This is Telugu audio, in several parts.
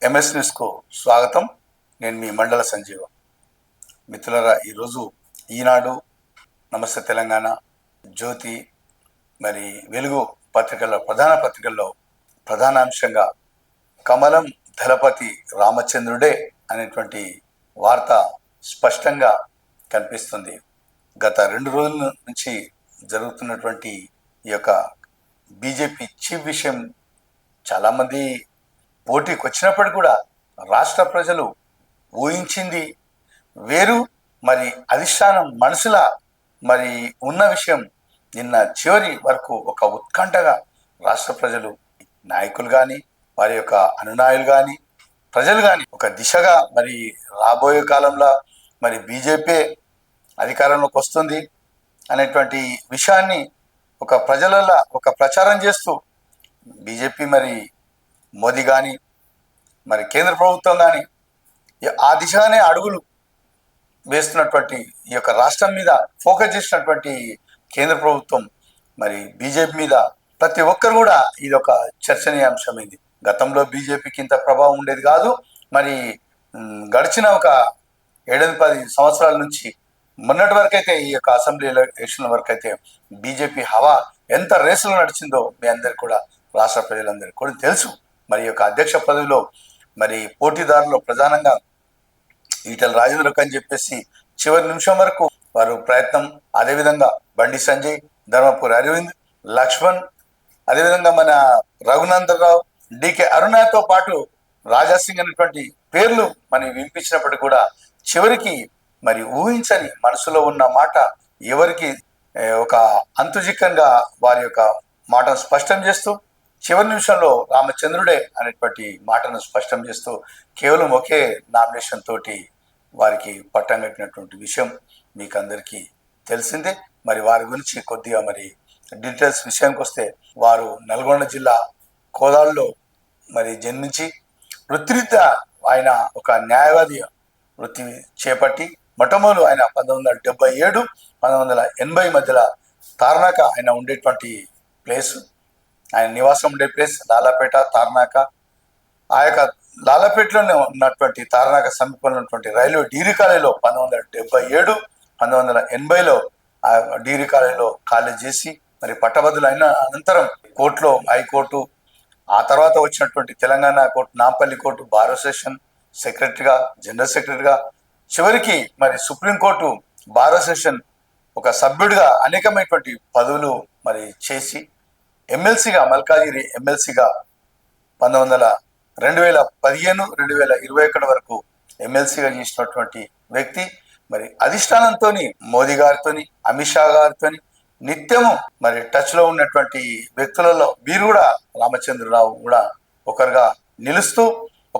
ఎంఎస్ న్యూస్కు స్వాగతం. నేను మీ మండల సంజీవ. మిత్రులారా, ఈరోజు ఈనాడు, నమస్తే తెలంగాణ, జ్యోతి, మరి వెలుగు ప్రధాన పత్రికల్లో ప్రధాన అంశంగా కమలం దళపతి రామచంద్రుడే అనేటువంటి వార్త స్పష్టంగా కనిపిస్తుంది. గత 2 రోజుల నుంచి జరుగుతున్నటువంటి ఈ యొక్క బీజేపీ చీఫ్ విషయం చాలామంది పోటీకి వచ్చినప్పటికీ కూడా రాష్ట్ర ప్రజలు ఊహించింది వేరు, మరి అధిష్టానం మనసులా మరి ఉన్న విషయం నిన్న చివరి వరకు ఒక ఉత్కంఠగా రాష్ట్ర ప్రజలు, నాయకులు కానీ, వారి యొక్క అనునాయులు కానీ, ప్రజలు కానీ ఒక దిశగా మరి రాబోయే కాలంలో మరి బీజేపీ అధికారంలోకి వస్తుంది అనేటువంటి విషయాన్ని ఒక ప్రజలలో ఒక ప్రచారం చేస్తూ బీజేపీ మరి మోదీ కానీ, మరి కేంద్ర ప్రభుత్వం కానీ ఆ దిశగానే అడుగులు వేస్తున్నటువంటి ఈ యొక్క రాష్ట్రం మీద ఫోకస్ చేసినటువంటి కేంద్ర ప్రభుత్వం మరి బీజేపీ మీద ప్రతి ఒక్కరు కూడా ఇది ఒక చర్చనీయాంశమైంది. గతంలో బీజేపీకి ఇంత ప్రభావం ఉండేది కాదు. మరి గడిచిన ఒక 7-10 సంవత్సరాల నుంచి మొన్నటి వరకు అయితే ఈ యొక్క అసెంబ్లీ ఎలక్షన్ వరకు అయితే బీజేపీ హవా ఎంత రేసులో నడిచిందో మీ అందరికి కూడా, రాష్ట్ర ప్రజలందరికీ కూడా తెలుసు. మరి యొక్క అధ్యక్ష పదవిలో మరి పోటీదారులు ప్రధానంగా ఈటెల రాజేంద్రకు అని చెప్పేసి చివరి నిమిషం వరకు వారు ప్రయత్నం, అదేవిధంగా బండి సంజయ్, ధర్మపురి అరవింద్, లక్ష్మణ్, అదేవిధంగా మన రఘునందరావు, డికే అరుణతో పాటు రాజాసింగ్ అనేటువంటి పేర్లు మనం వినిపించినప్పటికీ కూడా చివరికి మరి ఊహించని మనసులో ఉన్న మాట ఎవరికి ఒక అంతుజిక్కంగా వారి యొక్క మాటను స్పష్టం చేస్తూ చివరి నిమిషంలో రామచంద్రుడే అనేటువంటి మాటను స్పష్టం చేస్తూ కేవలం ఒకే నామినేషన్ తోటి వారికి పట్టం కట్టినటువంటి విషయం మీకు అందరికీ తెలిసిందే. మరి వారి గురించి కొద్దిగా మరి డీటెయిల్స్ విషయానికి వస్తే, వారు నల్గొండ జిల్లా కోదాడులో మరి జన్మించి వృత్తిరీత్యా ఆయన ఒక న్యాయవాది వృత్తి చేపట్టి మొట్టమొదలు ఆయన 1977, 1980 మధ్యలో తార్నాక ఆయన ఉండేటువంటి ప్లేసు, ఆయన నివాసం ఉండే ప్లేస్ లాలాపేట, తార్నాక. ఆ యొక్క లాలాపేటలోనే ఉన్నటువంటి తార్నాక సమీపంలో ఉన్నటువంటి రైల్వే డిగ్రీ కాలేజీలో 1977, 1980లో ఆ డిగ్రీ కాలేజీలో కాలేజ్ చేసి మరి పట్టభద్రులు అయిన అనంతరం కోర్టులో, హైకోర్టు, ఆ తర్వాత వచ్చినటువంటి Telangana court, Nampally court, bar association సెక్రటరీగా, జనరల్ సెక్రటరీగా, చివరికి మరి సుప్రీంకోర్టు బార్ అసోసియేషన్ ఒక సభ్యుడిగా అనేకమైనటువంటి పదవులు మరి చేసి ఎమ్మెల్సీగా, మల్కాజిగిరి ఎమ్మెల్సీగా 2015, 2021 వరకు ఎమ్మెల్సీగా చేసినటువంటి వ్యక్తి. మరి అధిష్టానంతో, మోదీ గారితో, అమిత్ షా గారితో నిత్యము మరి టచ్లో ఉన్నటువంటి వ్యక్తులలో వీరు కూడా, రామచంద్రరావు కూడా ఒకరుగా నిలుస్తూ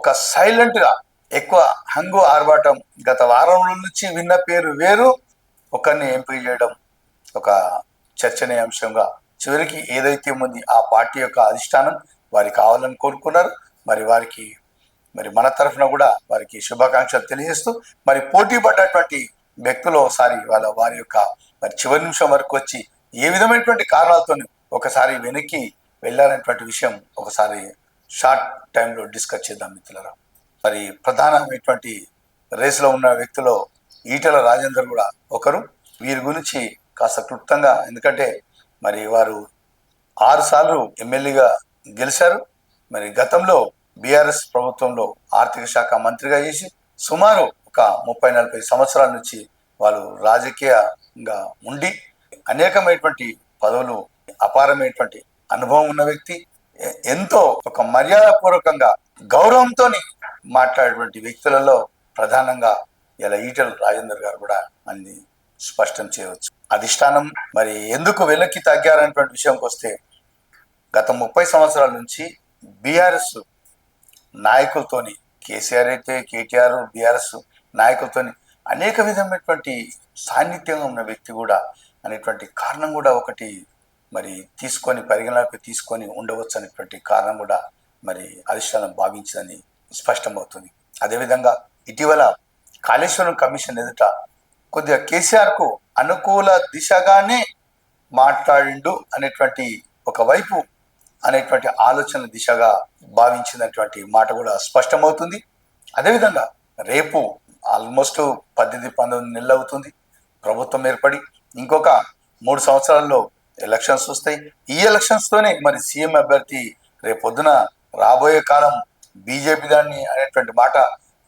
ఒక సైలెంట్గా, ఎక్కువ హంగు ఆర్భాటం, గత వారం నుంచి విన్న పేరు వేరు, ఒకరిని ఎంపిక చేయడం ఒక చర్చనీయాంశంగా చివరికి ఏదైతే ఉంది ఆ పార్టీ యొక్క అధిష్టానం వారికి కావాలని కోరుకున్నారు. మరి వారికి మరి మన తరఫున కూడా వారికి శుభాకాంక్షలు తెలియజేస్తూ, మరి పోటీ పడ్డటువంటి వ్యక్తులు ఒకసారి వారి యొక్క మరి చివరి నిమిషం వరకు వచ్చి ఏ విధమైనటువంటి కారణాలతో ఒకసారి వెనక్కి వెళ్ళాలనేటువంటి విషయం ఒకసారి షార్ట్ టైంలో డిస్కస్ చేద్దాం మిత్రులారా. మరి ప్రధానమైనటువంటి రేసులో ఉన్న వ్యక్తులు ఈటెల రాజేందర్ కూడా ఒకరు. వీరి గురించి కాస్త క్లుప్తంగా, ఎందుకంటే మరి వారు 6 సార్లు ఎమ్మెల్యేగా గెలిచారు. మరి గతంలో బీఆర్ఎస్ ప్రభుత్వంలో ఆర్థిక శాఖ మంత్రిగా చేసి సుమారు ఒక 30-40 సంవత్సరాల నుంచి వాళ్ళు రాజకీయంగా ఉండి అనేకమైనటువంటి పదవులు, అపారమైనటువంటి అనుభవం ఉన్న వ్యక్తి, ఎంతో ఒక మర్యాదపూర్వకంగా గౌరవంతో మాట్లాడేటువంటి వ్యక్తులలో ప్రధానంగా ఇలా ఈటెల రాజేందర్ గారు కూడా అన్ని స్పష్టం చేయవచ్చు. అధిష్టానం మరి ఎందుకు వెనక్కి తగ్గారనేటువంటి విషయంకి వస్తే, గత 30 సంవత్సరాల నుంచి బీఆర్ఎస్ నాయకులతోని, కేసీఆర్ అయితే కేటీఆర్, బీఆర్ఎస్ నాయకులతోని అనేక విధమైనటువంటి సాన్నిధ్యంగా ఉన్న వ్యక్తి కూడా అనేటువంటి కారణం కూడా ఒకటి మరి పరిగణలోకి తీసుకొని ఉండవచ్చు అనేటువంటి కారణం కూడా మరి అధిష్టానం భావించిందని స్పష్టమవుతుంది. అదేవిధంగా ఇటీవల కాళేశ్వరం కమిషన్ ఎదుట కొద్దిగా కేసీఆర్కు అనుకూల దిశగానే మాట్లాడిండు అనేటువంటి ఒకవైపు అనేటువంటి ఆలోచన దిశగా భావించినటువంటి మాట కూడా స్పష్టమవుతుంది. అదేవిధంగా రేపు ఆల్మోస్ట్ 18-19 నెలలు అవుతుంది ప్రభుత్వం ఏర్పడి. ఇంకొక 3 సంవత్సరాల్లో ఎలక్షన్స్ వస్తాయి. ఈ ఎలక్షన్స్తోనే మరి సీఎం అభ్యర్థి రేపొద్దున రాబోయే కాలం బీజేపీ దాన్ని అనేటువంటి మాట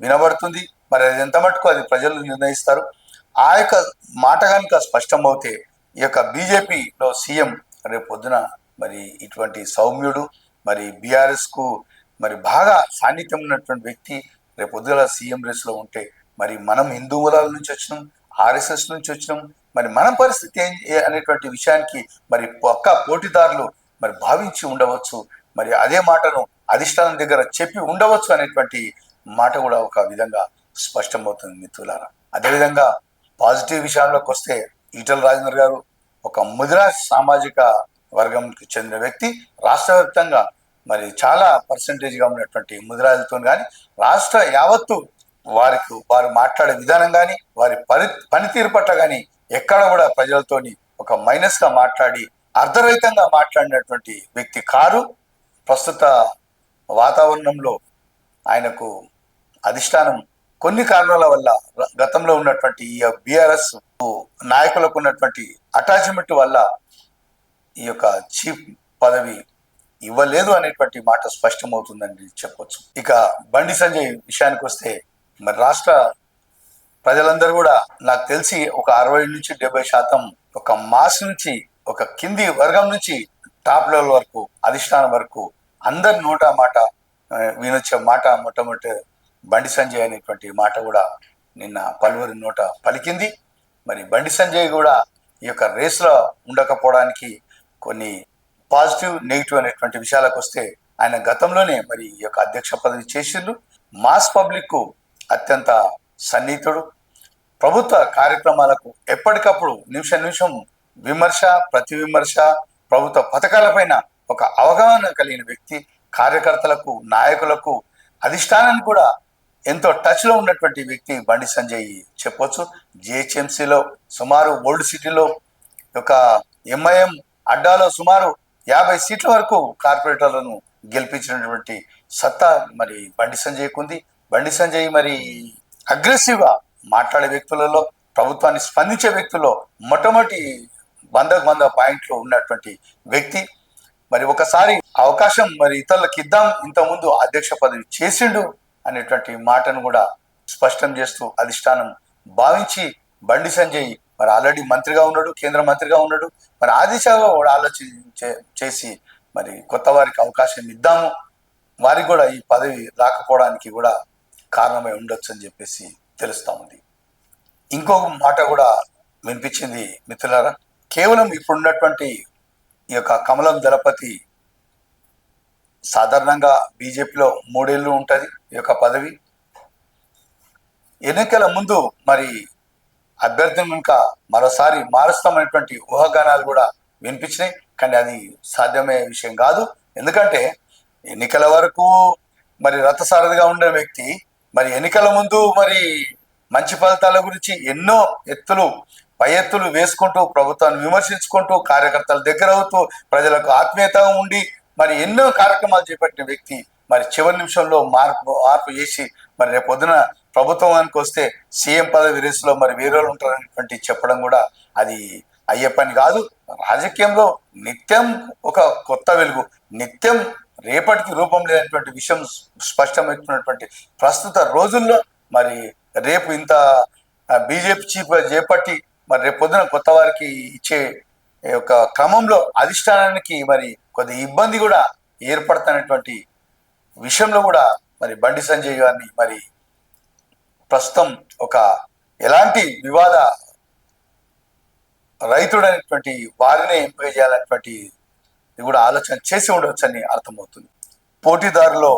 వినబడుతుంది. మరి అది ఎంత మటుకు అది ప్రజలు నిర్ణయిస్తారు. ఆ యొక్క మాట కనుక స్పష్టమవుతే ఈ యొక్క బీజేపీలో సీఎం రేపొద్దున మరి ఇటువంటి సౌమ్యుడు, మరి బీఆర్ఎస్ కు మరి బాగా సాన్నిధ్యం ఉన్నటువంటి వ్యక్తి రేపొద్దున సీఎం రేస్లో ఉంటే, మరి మనం హిందూ మూలాల నుంచి వచ్చినాం, ఆర్ఎస్ఎస్ నుంచి వచ్చినాం, మరి మన పరిస్థితి అనేటువంటి విషయానికి మరి పక్క పోటీదారులు మరి భావించి ఉండవచ్చు. మరి అదే మాటను అధిష్టానం దగ్గర చెప్పి ఉండవచ్చు అనేటువంటి మాట కూడా ఒక విధంగా స్పష్టమవుతుంది మిత్రులారా. అదేవిధంగా పాజిటివ్ విషయంలోకి వస్తే ఈటల రాజేందర్ గారు ఒక ముదిరాజ్ సామాజిక వర్గంకి చెందిన వ్యక్తి. రాష్ట్ర వ్యాప్తంగా మరి చాలా పర్సంటేజ్గా ఉన్నటువంటి ముదిరాజులతో కానీ రాష్ట్ర యావత్తు వారు మాట్లాడే విధానం కానీ వారి పనితీరు పట్ల కానీ ఎక్కడ కూడా ప్రజలతోని ఒక మైనస్గా మాట్లాడి అర్ధరహితంగా మాట్లాడినటువంటి వ్యక్తి కారు. ప్రస్తుత వాతావరణంలో ఆయనకు అధిష్టానం కొన్ని కారణాల వల్ల గతంలో ఉన్నటువంటి ఈ బీఆర్ఎస్ నాయకులకు ఉన్నటువంటి అటాచ్మెంట్ వల్ల ఈ యొక్క చీఫ్ పదవి ఇవ్వలేదు అనేటువంటి మాట స్పష్టమవుతుందని చెప్పొచ్చు. ఇక బండి సంజయ్ విషయానికి వస్తే మరి రాష్ట్ర ప్రజలందరూ కూడా నాకు తెలిసి ఒక 60-70% ఒక మాస్ నుంచి ఒక కింది వర్గం నుంచి టాప్ లెవెల్ వరకు అధిష్టానం వరకు అందరి నోట మాట వినొచ్చే మాట మొట్టమొదటి బండి సంజయ్ అనేటువంటి మాట కూడా నిన్న పలువురి నోట పలికింది. మరి బండి సంజయ్ కూడా ఈ యొక్క రేస్లో ఉండకపోవడానికి కొన్ని పాజిటివ్ నెగిటివ్ అనేటువంటి విషయాలకు వస్తే ఆయన గతంలోనే మరి ఈ యొక్క అధ్యక్ష పదవి చేసిండు. మాస్ పబ్లిక్ అత్యంత సన్నిహితుడు. ప్రభుత్వ కార్యక్రమాలకు ఎప్పటికప్పుడు నిమిషం విమర్శ, ప్రతి విమర్శ, ప్రభుత్వ పథకాలపైన ఒక అవగాహన కలిగిన వ్యక్తి. కార్యకర్తలకు, నాయకులకు, అధిష్టానాన్ని కూడా ఎంతో టచ్లో ఉన్నటువంటి వ్యక్తి బండి సంజయ్ చెప్పొచ్చు. జిహెచ్ఎంసీలో సుమారు ఓల్డ్ సిటీలో ఒక ఎంఐఎం అడ్డాలో సుమారు 50 సీట్ల వరకు కార్పొరేటర్లను గెలిపించినటువంటి సత్తా మరి బండి సంజయ్కు ఉంది. బండి సంజయ్ మరి అగ్రెసివ్గా మాట్లాడే వ్యక్తులలో, ప్రభుత్వాన్ని స్పందించే వ్యక్తుల్లో మొట్టమొదటి 100 పాయింట్లు ఉన్నటువంటి వ్యక్తి. మరి ఒకసారి అవకాశం మరి ఇతరులకు ఇద్దాం, ఇంతకుముందు అధ్యక్ష పదవి చేసిండు అనేటువంటి మాటను కూడా స్పష్టం చేస్తూ అధిష్టానం భావించి బండి సంజయ్ మరి ఆల్రెడీ మంత్రిగా ఉన్నాడు, కేంద్ర మంత్రిగా ఉన్నాడు. మరి ఆ దిశగా కూడా చేసి మరి కొత్త వారికి అవకాశం ఇద్దాము, వారికి కూడా ఈ పదవి రాకపోవడానికి కూడా కారణమై ఉండొచ్చు అని చెప్పేసి తెలుస్తూ ఉంది. ఇంకొక మాట కూడా వినిపించింది మిత్రులారా. కేవలం ఇప్పుడున్నటువంటి ఈ యొక్క కమలం దళపతి సాధారణంగా బీజేపీలో 3 ఏళ్ళు ఉంటుంది ఈ యొక్క పదవి. ఎన్నికల ముందు మరి అభ్యర్థులను ఇంకా మరోసారి మారుస్తామనేటువంటి ఊహాగానాలు కూడా వినిపించినాయి. కానీ అది సాధ్యమయ్యే విషయం కాదు. ఎందుకంటే ఎన్నికల వరకు మరి రథసారథిగా ఉండే వ్యక్తి మరి ఎన్నికల ముందు మరి మంచి ఫలితాల గురించి ఎన్నో పై ఎత్తులు వేసుకుంటూ, ప్రభుత్వాన్ని విమర్శించుకుంటూ, కార్యకర్తల దగ్గర అవుతూ, ప్రజలకు ఆత్మీయతగా ఉండి మరి ఎన్నో కార్యక్రమాలు చేపట్టిన వ్యక్తి మరి చివరి నిమిషంలో మార్పు చేసి మరి రేపు పొద్దున ప్రభుత్వానికి వస్తే సీఎం పదవి రేసులో మరి వేరే ఉంటారనేటువంటి చెప్పడం కూడా అది అయ్యే పని కాదు. రాజకీయంలో నిత్యం ఒక కొత్త వెలుగు, నిత్యం రేపటికి రూపం లేనటువంటి విషయం స్పష్టమవుతున్నటువంటి ప్రస్తుత రోజుల్లో మరి రేపు ఇంత బీజేపీ చీఫ్ చేపట్టి మరి రేపు పొద్దున కొత్త వారికి ఇచ్చే యొక్క క్రమంలో అధిష్టానానికి మరి కొద్ది ఇబ్బంది కూడా ఏర్పడుతున్నటువంటి విషయంలో కూడా మరి బండి సంజయ్ గారిని మరి ప్రస్తుతం ఒక ఎలాంటి వివాద రైతుడైనటువంటి వారినే ఎంపిక చేయాలనేటువంటి కూడా ఆలోచన చేసి ఉండవచ్చని అర్థమవుతుంది. పోటీదారులో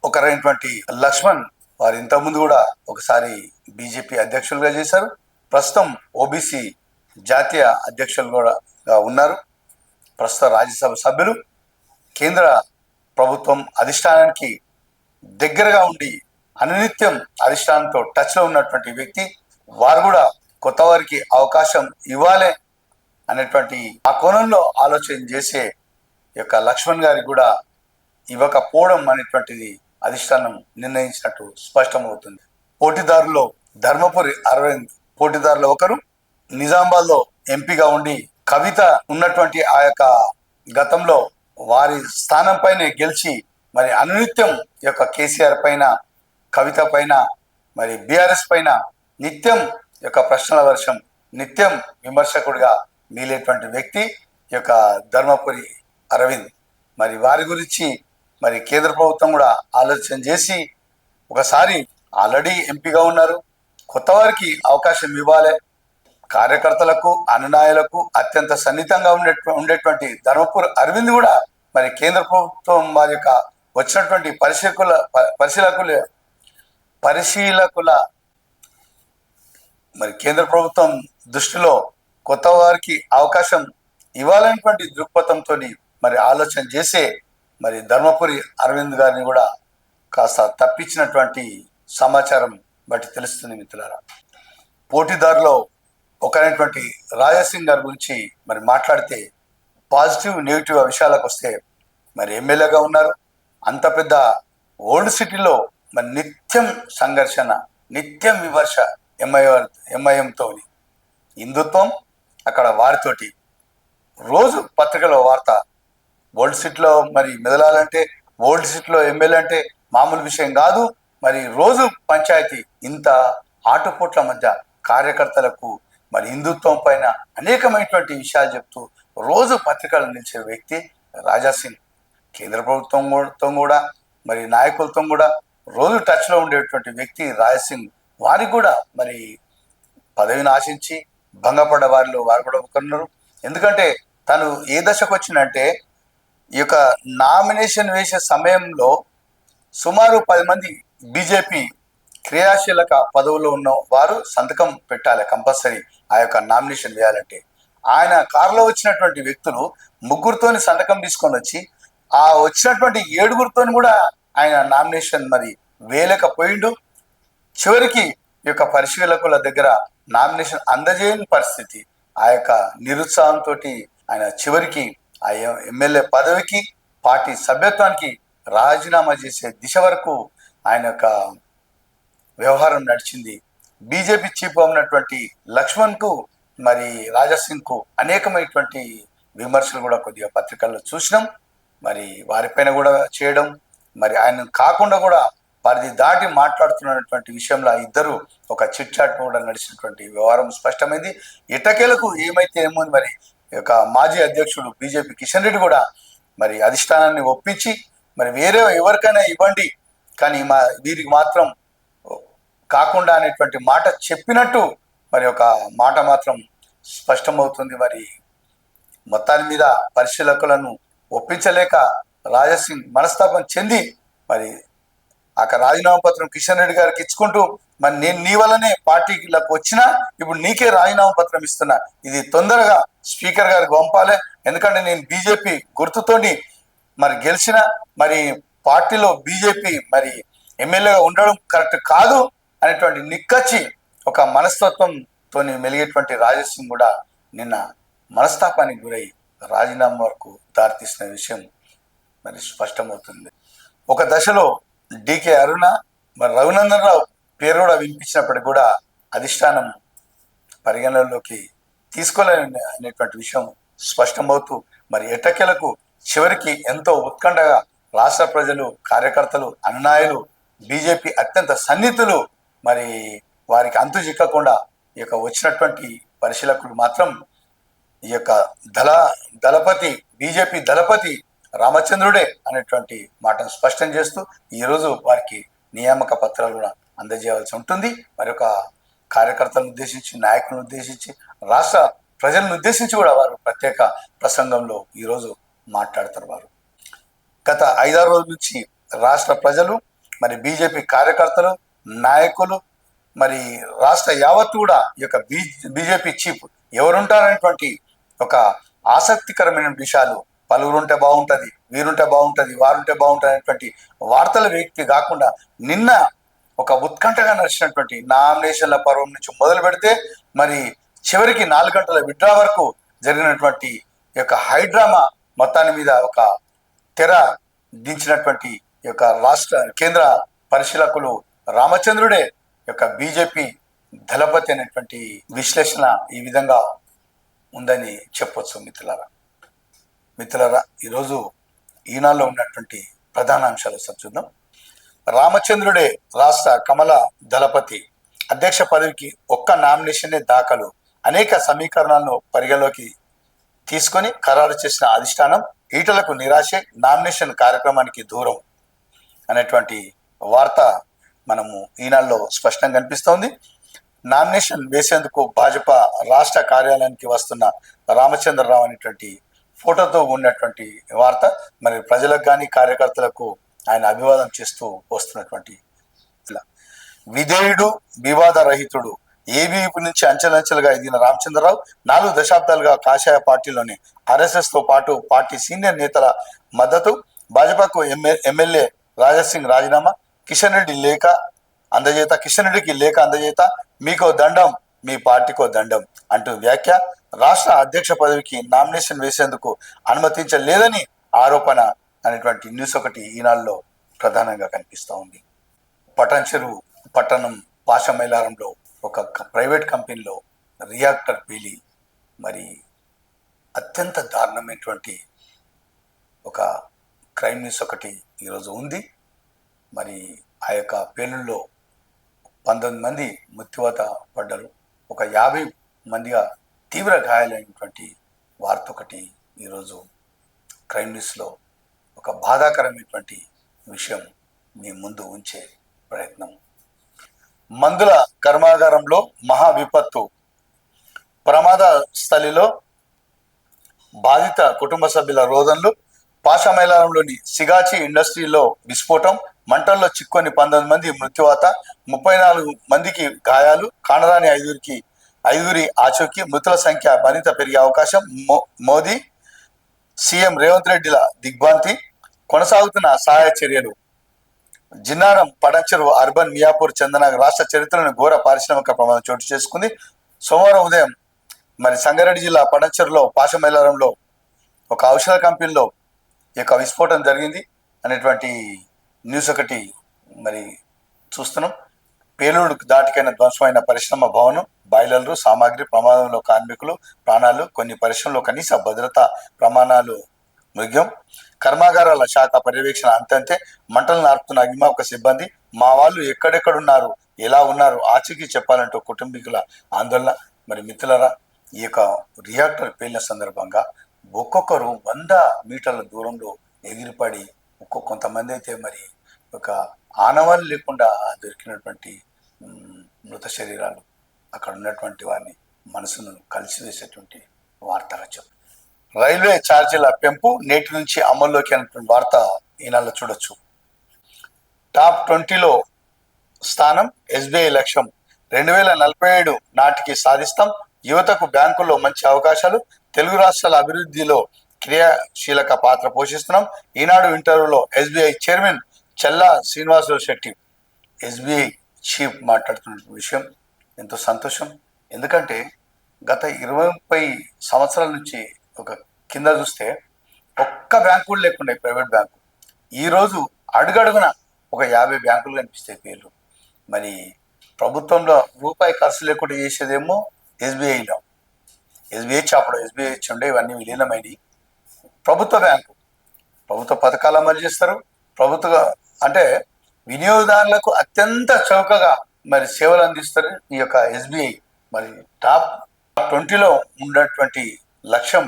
ఒకరైనటువంటి లక్ష్మణ్ వారు ఇంతకుముందు కూడా ఒకసారి బీజేపీ అధ్యక్షులుగా చేశారు. ప్రస్తుతం ఓబీసీ జాతీయ అధ్యక్షులు కూడా ఉన్నారు. ప్రస్తుత రాజ్యసభ సభ్యులు, కేంద్ర ప్రభుత్వం అధిష్టానానికి దగ్గరగా ఉండి అనునిత్యం అధిష్టానంతో టచ్లో ఉన్నటువంటి వ్యక్తి. వారు కూడా కొత్త వారికి అవకాశం ఇవ్వాలి అనేటువంటి ఆ కోణంలో ఆలోచన చేసే యొక్క లక్ష్మణ్ గారికి కూడా ఇవ్వకపోవడం అనేటువంటిది అధిష్టానం నిర్ణయించినట్టు స్పష్టమవుతుంది. పోటీదారులో ధర్మపురి అరవింద్ పోటీదారులు ఒకరు. నిజామాబాద్లో ఎంపీగా ఉండి కవిత ఉన్నటువంటి ఆ యొక్క గతంలో వారి స్థానం పైన గెలిచి మరి అనునిత్యం యొక్క కేసీఆర్ పైన, కవిత పైన, మరి బీఆర్ఎస్ పైన నిత్యం యొక్క ప్రశ్నల వర్షం, నిత్యం విమర్శకుడిగా మిగిలేటువంటి వ్యక్తి యొక్క ధర్మపురి అరవింద్. మరి వారి గురించి మరి కేంద్ర ప్రభుత్వం కూడా ఆలోచన చేసి ఒకసారి ఆల్రెడీ ఎంపీగా ఉన్నారు, కొత్త వారికి అవకాశం ఇవ్వాలి. కార్యకర్తలకు, అనునాయులకు అత్యంత సన్నిహితంగా ఉండేటువంటి ధర్మపురి అరవింద్ కూడా మరి కేంద్ర ప్రభుత్వం వారి యొక్క వచ్చినటువంటి పరిశీలకుల మరి కేంద్ర ప్రభుత్వం దృష్టిలో కొత్త వారికి అవకాశం ఇవ్వాలనేటువంటి దృక్పథంతో మరి ఆలోచన చేసే మరి ధర్మపురి అరవింద్ గారిని కూడా కాస్త తప్పించినటువంటి సమాచారం బట్టి తెలుస్తుంది మిత్రులారా. పోటీదారులో ఒకరైనటువంటి రాజాసింగ్ గారి గురించి మరి మాట్లాడితే పాజిటివ్ నెగిటివ్ విషయాలకు వస్తే మరి ఎమ్మెల్యేగా ఉన్నారు. అంత పెద్ద ఓల్డ్ సిటీలో మరి నిత్యం సంఘర్షణ, నిత్యం విమర్శ ఎంఐఎంతో, హిందుత్వం అక్కడ వారితోటి రోజు పత్రికలో వార్త. ఓల్డ్ సిటీలో మరి మెదలాలంటే, ఓల్డ్ సిటీలో ఎమ్మెల్యే అంటే మామూలు విషయం కాదు. మరి రోజు పంచాయతీ, ఇంత ఆటుపోట్ల మధ్య కార్యకర్తలకు మరి హిందుత్వం పైన అనేకమైనటువంటి విషయాలు చెప్తూ రోజు పత్రికలు నిలిచే వ్యక్తి రాజాసింగ్. కేంద్ర ప్రభుత్వంతో కూడా మరి నాయకులతో కూడా రోజు టచ్లో ఉండేటువంటి వ్యక్తి రాజాసింగ్. వారికి కూడా మరి పదవిని ఆశించి భంగపడ్డ వారిలో వారు కూడా ఒకరున్నారు. ఎందుకంటే తను ఏ దశకు వచ్చిందంటే ఈ యొక్క నామినేషన్ వేసే సమయంలో సుమారు 10 మంది బీజేపీ క్రియాశీలక పదవుల్లో ఉన్న వారు సంతకం పెట్టాలి కంపల్సరీ ఆ యొక్క నామినేషన్ వేయాలంటే. ఆయన కారులో వచ్చినటువంటి వ్యక్తులు ముగ్గురితోని సంతకం తీసుకొని వచ్చి ఆ వచ్చినటువంటి 7గురితో కూడా ఆయన నామినేషన్ మరి వేయలేకపోయిండు. చివరికి ఈ యొక్క పరిశీలకుల దగ్గర నామినేషన్ అందజేయని పరిస్థితి. ఆ యొక్క నిరుత్సాహంతో ఆయన చివరికి ఆ ఎమ్మెల్యే పదవికి, పార్టీ సభ్యత్వానికి రాజీనామా చేసే దిశ వరకు ఆయన యొక్క వ్యవహారం నడిచింది. బీజేపీ చీఫ్ ఉన్నటువంటి లక్ష్మణ్కు మరి రాజాసింగ్కు అనేకమైనటువంటి విమర్శలు కూడా కొద్దిగా పత్రికల్లో చూసినాం. మరి వారిపైన కూడా చేయడం, మరి ఆయన కాకుండా కూడా పరిధి దాటి మాట్లాడుతున్నటువంటి విషయంలో ఇద్దరు ఒక చిట్ చాట్ కూడా నడిచినటువంటి వ్యవహారం స్పష్టమైంది. ఇటకేలకు ఏమైతే ఏమో మరి యొక్క మాజీ అధ్యక్షుడు బీజేపీ కిషన్ రెడ్డి కూడా మరి అధిష్టానాన్ని ఒప్పించి మరి వేరే ఎవరికైనా ఇవ్వండి కానీ వీరికి మాత్రం కాకుండా అనేటువంటి మాట చెప్పినట్టు మరి ఒక మాట మాత్రం స్పష్టమవుతుంది. మరి మొత్తాన్ని మీద పరిశీలకులను ఒప్పించలేక రాజాసింగ్ మనస్తాపం చెంది మరి ఆ రాజీనామా పత్రం కిషన్ రెడ్డి గారికి ఇచ్చుకుంటూ మరి నేను నీ వల్లనే పార్టీలకు వచ్చినా ఇప్పుడు నీకే రాజీనామా పత్రం ఇస్తున్నా, ఇది తొందరగా స్పీకర్ గారికి పంపాలి, ఎందుకంటే నేను బీజేపీ గుర్తుతోని మరి గెలిచిన మరి పార్టీలో బీజేపీ మరి ఎమ్మెల్యేగా ఉండడం కరెక్ట్ కాదు అనేటువంటి నిక్కచ్చి ఒక మనస్తత్వంతో మెలిగేటువంటి రాజాసింగ్ కూడా నిన్న మనస్తాపానికి గురై రాజీనామా వరకు దారితీసిన విషయం మరి స్పష్టమవుతుంది. ఒక దశలో డికే అరుణ మరి రఘునందన్ రావు పేరు కూడా వినిపించినప్పటికీ కూడా అధిష్టానం పరిగణనలోకి తీసుకోలేని అనేటువంటి విషయం స్పష్టమవుతూ మరి ఎట్టకేలకు చివరికి ఎంతో ఉత్కంఠగా రాష్ట్ర ప్రజలు, కార్యకర్తలు, అనునాయులు, బీజేపీ అత్యంత సన్నిహితులు మరి వారికి అంతు చిక్కకుండా ఈ యొక్క వచ్చినటువంటి పరిశీలకులు మాత్రం ఈ యొక్క దళపతి బీజేపీ దళపతి రామచంద్రుడే అనేటువంటి మాటను స్పష్టం చేస్తూ ఈరోజు వారికి నియామక పత్రాలు కూడా అందజేయవలసి ఉంటుంది. మరి ఒక కార్యకర్తలను ఉద్దేశించి, నాయకులను ఉద్దేశించి, రాష్ట్ర ప్రజలను ఉద్దేశించి కూడా వారు ప్రత్యేక ప్రసంగంలో ఈరోజు మాట్లాడతారు. వారు గత 5-6 రోజుల నుంచి రాష్ట్ర ప్రజలు మరి బీజేపీ కార్యకర్తలు, నాయకులు మరి రాష్ట్ర యావత్తు కూడా ఈ యొక్క బీజేపీ చీఫ్ ఎవరుంటారనేటువంటి ఒక ఆసక్తికరమైన విషయాలు, పలువురుంటే బాగుంటుంది, వీరుంటే బాగుంటుంది, వారుంటే బాగుంటుంది అనేటువంటి వార్తల వ్యక్తి కాకుండా నిన్న ఒక ఉత్కంఠగా నడిచినటువంటి నామినేషన్ల పర్వం నుంచి మొదలు పెడితే మరి చివరికి 4 గంటల విడ్రా వరకు జరిగినటువంటి యొక్క హైడ్రామా మొత్తాన్ని మీద ఒక తెర దించినటువంటి ఈ యొక్క కేంద్ర పరిశీలకులు రామచంద్రుడే యొక్క బీజేపీ దళపతి అనేటువంటి విశ్లేషణ ఈ విధంగా ఉందని చెప్పొచ్చు మిత్రులారా ఈరోజు ఈనాడులో ఉన్నటువంటి ప్రధాన అంశాలు చూద్దాం. రామచంద్రుడే రాష్ట్ర కమల దళపతి, అధ్యక్ష పదవికి ఒక్క నామినేషనే దాఖలు, అనేక సమీకరణాలను పరిగణలోకి తీసుకొని ఖరారు చేసిన అధిష్టానం ఈటలకు నిరాశే, నామినేషన్ కార్యక్రమానికి దూరం అనేటువంటి వార్త మనము ఈనాడులో స్పష్టంగా కనిపిస్తోంది. నామినేషన్ వేసేందుకు భాజపా రాష్ట్ర కార్యాలయానికి వస్తున్న రామచంద్రరావు అనేటువంటి ఫోటోతో ఉన్నటువంటి వార్త మరి ప్రజలకు కానీ కార్యకర్తలకు ఆయన అభివాదం చేస్తూ వస్తున్నటువంటి విధేయుడు, వివాద రహితుడు, ఏబీవీపీ నుంచి అంచెలంచెలుగా ఎదిగిన రామచంద్రరావు 4 దశాబ్దాలుగా కాషాయ పార్టీలోని ఆర్ఎస్ఎస్ తో పాటు పార్టీ సీనియర్ నేతల మద్దతు, భాజపాకు ఎమ్మెల్యే రాజాసింగ్ రాజీనామా, కిషన్ రెడ్డికి లేఖ అందజేత, మీకో దండం, మీ పార్టీకో దండం అంటూ వ్యాఖ్య, రాష్ట్ర అధ్యక్ష పదవికి నామినేషన్ వేసేందుకు అనుమతించలేదని ఆరోపణ అనేటువంటి న్యూస్ ఒకటి ఈనాడులో ప్రధానంగా కనిపిస్తూ ఉంది. పటాన్చెరు పట్టణం పాషమైలారంలో ఒక ప్రైవేట్ కంపెనీలో రియాక్టర్ పేలి మరి అత్యంత దారుణమైనటువంటి ఒక క్రైమ్ న్యూస్ ఒకటి ఈరోజు ఉంది. మరి ఆ యొక్క పేలుల్లో 19 మంది మృత్యువాత పడ్డారు, ఒక 50 మందిగా తీవ్ర గాయాలైనటువంటి వార్త ఒకటి ఈరోజు క్రైమ్ న్యూస్లో ఒక బాధాకరమైనటువంటి విషయం మీ ముందు ఉంచే ప్రయత్నం. మందుల కర్మాగారంలో మహా విపత్తు, ప్రమాద స్థలిలో బాధిత కుటుంబ సభ్యుల రోదనలు, పాషమైలారంలోని సిగాచి ఇండస్ట్రీలో విస్ఫోటం, మంటల్లో చిక్కుని 19 మంది మృత్యువాత, 34 మందికి గాయాలు, కానరాని ఐదుగురి ఆచూకీ, మృతుల సంఖ్య మరింత పెరిగే అవకాశం, మోదీ సీఎం రేవంత్ రెడ్డిల దిగ్భ్రాంతి, కొనసాగుతున్న సహాయ చర్యలు. జిన్నారం పటాన్చెరు అర్బన్ మియాపూర్ చందనగర్ రాష్ట్ర చరిత్రలోని ఘోర పారిశ్రామిక ప్రమాదం చోటు చేసుకుంది. సోమవారం ఉదయం మరి సంగారెడ్డి జిల్లా పటాన్చెరులో పాషమైలారంలో ఒక ఔషధ కంపెనీలో ఈ యొక్క విస్ఫోటనం జరిగింది అనేటువంటి న్యూస్ ఒకటి మరి చూస్తున్నాం. పేలుడు దాటికైన ధ్వంసమైన పరిశ్రమ భవనం, బాయిలర్లు, సామాగ్రి ప్రమాదంలో కార్మికులు ప్రాణాలు, కొన్ని పరిశ్రమలో కనీస భద్రతా ప్రమాణాలు మృగ్యం. కర్మాగారాల శాఖ పర్యవేక్షణ అంతంతే, మంటలు నార్పుతున్న అగ్నిమాపక సిబ్బంది, మా వాళ్ళు ఎక్కడెక్కడున్నారు, ఎలా ఉన్నారు, ఆచూకీ చెప్పాలంటూ కుటుంబీకుల ఆందోళన. మరి మిత్రులారా, ఈ యొక్క రియాక్టర్ పేలిన సందర్భంగా ఒక్కొక్కరు 100 మీటర్ల దూరంలో ఎగిరిపడి కొంతమంది అయితే మరి ఒక ఆనవాళ్ళు లేకుండా దొరికినటువంటి మృత శరీరాలు అక్కడ ఉన్నటువంటి వారిని మనసును కలిసివేసేటువంటి వార్తగా చెప్పు. రైల్వే ఛార్జీల పెంపు నేటి నుంచి అమల్లోకి అనేటువంటి వార్త ఈనాళ్ళు చూడొచ్చు. టాప్ 20లో స్థానం ఎస్బీఐ లక్ష్యం 2047 నాటికి సాధిస్తాం, యువతకు బ్యాంకుల్లో మంచి అవకాశాలు, తెలుగు రాష్ట్రాల అభివృద్ధిలో క్రియాశీలక పాత్ర పోషిస్తున్నాం. ఈనాడు ఇంటర్వ్యూలో ఎస్బీఐ చైర్మన్ చల్లా శ్రీనివాసరావు శెట్టి, ఎస్బీఐ చీఫ్ మాట్లాడుతున్న విషయం ఎంతో సంతోషం. ఎందుకంటే గత 20-30 సంవత్సరాల నుంచి ఒక కింద చూస్తే ఒక్క బ్యాంకు కూడా లేకుండా ప్రైవేట్ బ్యాంకు, ఈరోజు అడుగడుగున ఒక 50 బ్యాంకులు కనిపిస్తాయి పేర్లు. మరి ప్రభుత్వంలో రూపాయి ఖర్చు లేకుండా చేసేదేమో ఎస్బీఐలో, ఎస్బీఐ అప్పుడు ఎస్బీఐ ఉండే ఇవన్నీ విలీనమైనవి. ప్రభుత్వ బ్యాంకు, ప్రభుత్వ పథకాలు అమలు చేస్తారు, ప్రభుత్వ అంటే వినియోగదారులకు అత్యంత చౌకగా మరి సేవలు అందిస్తారు ఈ యొక్క ఎస్బీఐ. మరి టాప్ 20లో ఉన్నటువంటి లక్ష్యం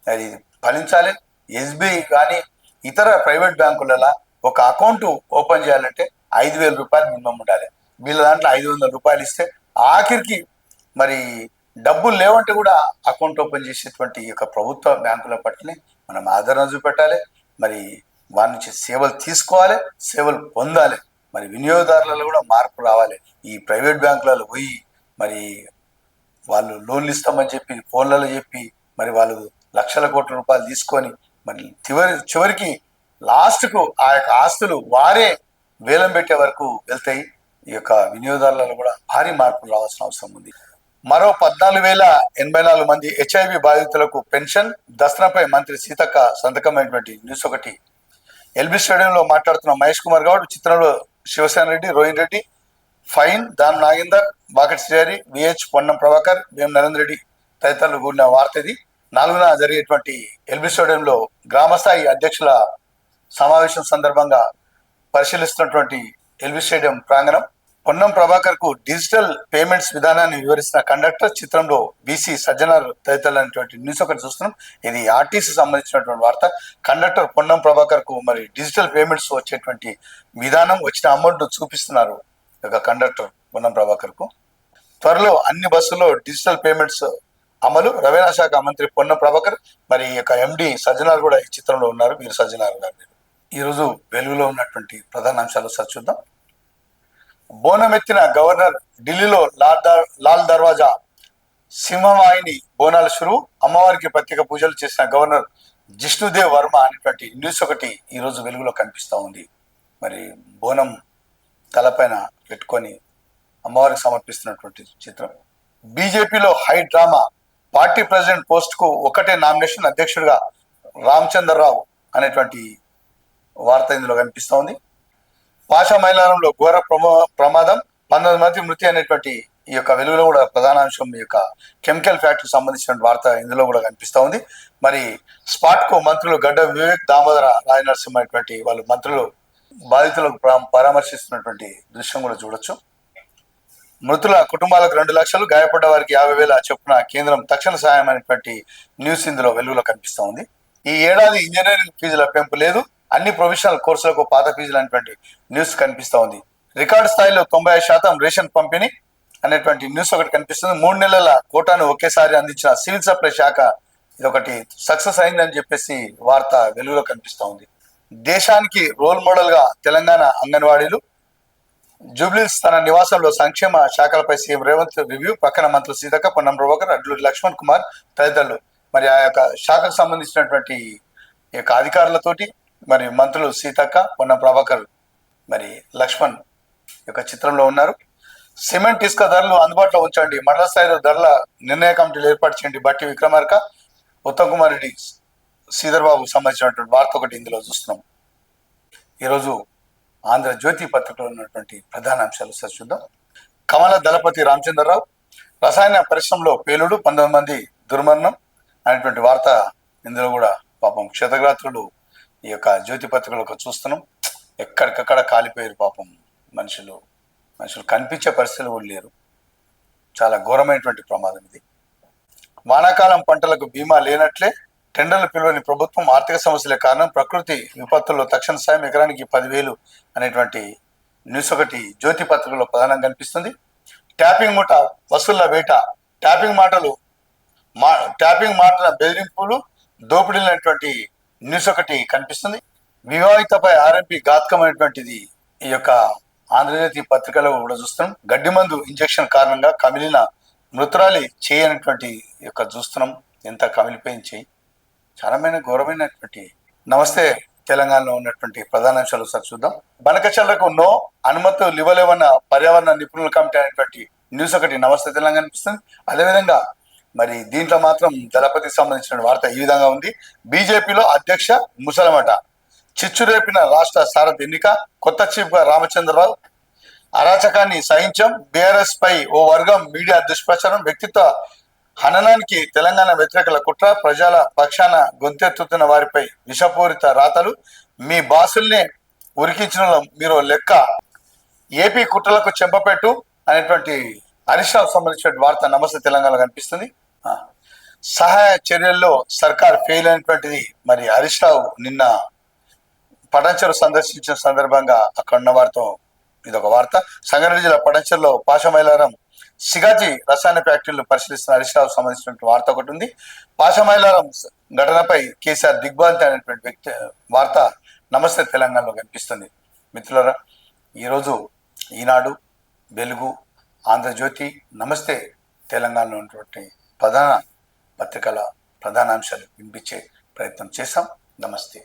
అది ఫలించాలి. ఎస్బీఐ కానీ ఇతర ప్రైవేట్ బ్యాంకులలో ఒక అకౌంట్ ఓపెన్ చేయాలంటే 5,000 రూపాయలు మినిమం ఉండాలి. వీళ్ళ దాంట్లో 500 రూపాయలు ఇస్తే ఆఖరికి మరి డబ్బులు లేవంటే కూడా అకౌంట్ ఓపెన్ చేసేటువంటి ఈ యొక్క ప్రభుత్వ బ్యాంకుల పట్లనే మనం ఆదరణ చూపెట్టాలి. మరి వారి నుంచి సేవలు తీసుకోవాలి, సేవలు పొందాలి. మరి వినియోగదారులలో కూడా మార్పు రావాలి. ఈ ప్రైవేట్ బ్యాంకులలో పోయి మరి వాళ్ళు లోన్లు ఇస్తామని చెప్పి ఫోన్లలో చెప్పి మరి వాళ్ళు లక్షల కోట్ల రూపాయలు తీసుకొని మరి చివరికి లాస్ట్కు ఆ యొక్క ఆస్తులు వారే వేలం పెట్టే వరకు వెళ్తాయి. ఈ యొక్క వినియోగదారులలో కూడా భారీ మార్పులు రావాల్సిన అవసరం ఉంది. మరో 14,084 మంది హెచ్ఐవి బాధితులకు పెన్షన్. దసరాపై మంత్రి సీతక్క సంతకమైనటువంటి న్యూస్ ఒకటి. ఎల్బీ స్టేడియంలో మాట్లాడుతున్న మహేష్ కుమార్ గౌడ్, చిత్రంలో శివసేన రెడ్డి, రోహిన్ రెడ్డి, ఫైన్, దాన్ నాగేందర్, బాకెట్ శ్రీహరి, విహెచ్ పొన్నం ప్రభాకర్, బిఎం నరేంద్ర రెడ్డి తదితరులు కూడిన వార్త ఇది. 4న జరిగేటువంటి ఎల్బీ స్టేడియంలో గ్రామస్థాయి అధ్యక్షుల సమావేశం సందర్భంగా పరిశీలిస్తున్నటువంటి ఎల్బీ స్టేడియం ప్రాంగణం. పొన్నం ప్రభాకర్ కు డిజిటల్ పేమెంట్స్ విధానాన్ని వివరిస్తున్న కండక్టర్, చిత్రంలో బీసీ సజ్జనార్ తదితరులైనటువంటి న్యూస్ ఒకటి చూస్తున్నాం. ఇది ఆర్టీసీ సంబంధించినటువంటి వార్త. కండక్టర్ పొన్నం ప్రభాకర్ కు మరి డిజిటల్ పేమెంట్స్ వచ్చేటువంటి విధానం, వచ్చిన అమౌంట్ చూపిస్తున్నారు ఒక కండక్టర్ పొన్నం ప్రభాకర్ కు. త్వరలో అన్ని బస్సుల్లో డిజిటల్ పేమెంట్స్ అమలు. రవాణా శాఖ మంత్రి పొన్నం ప్రభాకర్, మరి యొక్క ఎండి సజ్జనార్ కూడా ఈ చిత్రంలో ఉన్నారు. వీరు సజ్జనార్ గారు. ఈరోజు వెలుగులో ఉన్నటువంటి ప్రధాన అంశాలు సార్ చూద్దాం. బోనమెత్తిన గవర్నర్, ఢిల్లీలో లాల్ దర్వాజా సింహవాహిని బోనాలు షురు. అమ్మవారికి ప్రత్యేక పూజలు చేసిన గవర్నర్ జిష్ణుదేవ్ వర్మ అనేటువంటి న్యూస్ ఒకటి ఈరోజు వెలుగులో కనిపిస్తూ ఉంది. మరి బోనం తలపైన పెట్టుకొని అమ్మవారికి సమర్పిస్తున్నటువంటి చిత్రం. బీజేపీలో high drama. Party president post కు ఒకటే నామినేషన్, అధ్యక్షుడిగా రామచంద్రరావు అనేటువంటి వార్త ఇందులో కనిపిస్తూ ఉంది. పాషా మైలారంలో ఘోర ప్రమాదం, 19 మంది మృతి అనేటువంటి ఈ యొక్క వెలుగులో కూడా ప్రధాన అంశం. ఈ యొక్క కెమికల్ ఫ్యాక్టరీకి సంబంధించిన వార్త ఇందులో కూడా కనిపిస్తూ ఉంది. మరి స్పాట్ కు మంత్రులు గడ్డ వివేక్, దామోదర రాయనరసింహ అనేటువంటి వాళ్ళు మంత్రులు బాధితులకు పరామర్శిస్తున్నటువంటి దృశ్యం కూడా చూడొచ్చు. మృతుల కుటుంబాలకు 2 లక్షలు, గాయపడ్డ వారికి 50,000 చొప్పున కేంద్రం తక్షణ సహాయం అనేటువంటి న్యూస్ ఇందులో వెలుగులో కనిపిస్తూ ఉంది. ఈ ఏడాది ఇంజనీరింగ్ ఫీజుల పెంపు లేదు, అన్ని ప్రొఫెషనల్ కోర్సులకు పాత ఫీజులు అనేటువంటి న్యూస్ కనిపిస్తూ ఉంది. రికార్డు స్థాయిలో 95% రేషన్ పంపిణీ అనేటువంటి న్యూస్ ఒకటి కనిపిస్తుంది. 3 నెలల కోటాను ఒకేసారి అందించిన సివిల్ సప్లై శాఖ ఇదొకటి సక్సెస్ అయిందని చెప్పేసి వార్త వెలుగులో కనిపిస్తూ ఉంది. దేశానికి రోల్ మోడల్ గా తెలంగాణ అంగన్వాడీలు. జూబ్లీస్ తన నివాసంలో సంక్షేమ శాఖలపై సీఎం రేవంత్ రివ్యూ. పక్కన మంత్రులు సీతక్క, పొన్నం ప్రభాకర్, అడ్లూరి లక్ష్మణ్ కుమార్ తదితరులు మరి ఆ యొక్క శాఖకు సంబంధించినటువంటి ఈ యొక్క అధికారులతోటి మరి మంత్రులు సీతక్క, పొన్నం ప్రభాకర్, మరి లక్ష్మణ్ యొక్క చిత్రంలో ఉన్నారు. సిమెంట్ ఇసుక ధరలు అందుబాటులో ఉంచండి, మండల స్థాయిలో ధరల నిర్ణయ కమిటీలు ఏర్పాటు చేయండి. బట్టి విక్రమార్క, ఉత్తమ్ కుమార్ రెడ్డి, శ్రీధర్ బాబు సంబంధించినటువంటి వార్త ఒకటి ఇందులో చూస్తున్నాం. ఈరోజు ఆంధ్రజ్యోతి పత్రికలో ఉన్నటువంటి ప్రధాన అంశాలు సార్ చూద్దాం. కమల దళపతి రామచంద్రరావు, రసాయన పరిశ్రమలో పేలుడు, 19 మంది దుర్మరణం అనేటువంటి వార్త ఇందులో కూడా పాపం క్షతగాత్రులు ఈ యొక్క జ్యోతి పత్రికలో చూస్తున్నాం. ఎక్కడికక్కడ కాలిపోయారు పాపం మనుషులు కనిపించే పరిస్థితులు కూడా లేరు. చాలా ఘోరమైనటువంటి ప్రమాదం ఇది. వానాకాలం పంటలకు బీమా లేనట్లే, టెండర్లు పిలువని ప్రభుత్వం, ఆర్థిక సమస్యలే కారణం, ప్రకృతి విపత్తుల్లో తక్షణ సాయం ఎకరానికి 10,000 అనేటువంటి న్యూస్ ఒకటి జ్యోతి పత్రికలో ప్రధానంగా కనిపిస్తుంది. ట్యాపింగ్ ముఠ వసూళ్ల వేట, ట్యాపింగ్ మాటల బెదిరింపులు, దోపిడీలు అనేటువంటి న్యూస్ ఒకటి కనిపిస్తుంది. వివాహితపై ఆర్ఎంపీ ఘాతకం అనేటువంటిది ఈ యొక్క ఆంధ్రజ్యోతి పత్రికలో కూడా చూస్తున్నాం. గడ్డి మందు ఇంజెక్షన్ కారణంగా కమిలిన మృతురాలి చేయనటువంటి యొక్క చూస్తున్నాం. ఎంత కమిలిపోయింది చేయి. చాలా ఘోరమైనటువంటి. నమస్తే తెలంగాణలో ఉన్నటువంటి ప్రధాన అంశాలు సార్ చూద్దాం. బనకచర్లకు నో అనుమతులు ఇవ్వలేవన్న పర్యావరణ నిపుణుల కమిటీ అనేటువంటి న్యూస్ ఒకటి నమస్తే తెలంగాణ అనిపిస్తుంది. అదేవిధంగా మరి దీంట్లో మాత్రం దళపతికి సంబంధించిన వార్త ఈ విధంగా ఉంది. బీజేపీలో అధ్యక్ష ముసలమట, చిచ్చురేపిన రాష్ట్ర సారథి ఎన్నిక, కొత్త చీఫ్ గా రామచంద్రరావు. అరాచకాన్ని సహించం, బీఆర్ఎస్ పై ఓ వర్గం మీడియా దుష్ప్రచారం, వ్యక్తిత్వ హననానికి తెలంగాణ వ్యతిరేకల కుట్ర, ప్రజల పక్షాన గొంతెత్తుతున్న వారిపై విషపూరిత రాతలు, మీ బాసుల్ని ఉరికించిన మీరు లెక్క, ఏపీ కుట్రలకు చెంపపెట్టు అనేటువంటి హరీష్ రావు సంబంధించిన వార్త నమస్తే తెలంగాణలో కనిపిస్తుంది. సహాయ చర్యల్లో సర్కార్ ఫెయిల్ అయినటువంటిది మరి హరీష్ రావు నిన్న పటంచెరు సందర్శించిన సందర్భంగా అక్కడ ఉన్న వారితో ఇదొక వార్త. సంగారెడ్డి జిల్లా పటంచెరులో పాషమైలారం సిగాజీ రసాయన ఫ్యాక్టరీలు పరిశీలిస్తున్న హరీష్ రావు సంబంధించినటువంటి వార్త ఒకటి ఉంది. పాషమైలారం ఘటనపై కేసీఆర్ దిగ్భ్రాంతి అనేటువంటి వ్యక్తి వార్త నమస్తే తెలంగాణలో కనిపిస్తుంది. మిత్రులారా, ఈరోజు ఈనాడు, వెలుగు, ఆంధ్రజ్యోతి, నమస్తే తెలంగాణలో ఉన్నటువంటి ప్రధాన పత్రికల ప్రధాన అంశాలు వినిపించే ప్రయత్నం చేశాం. నమస్తే.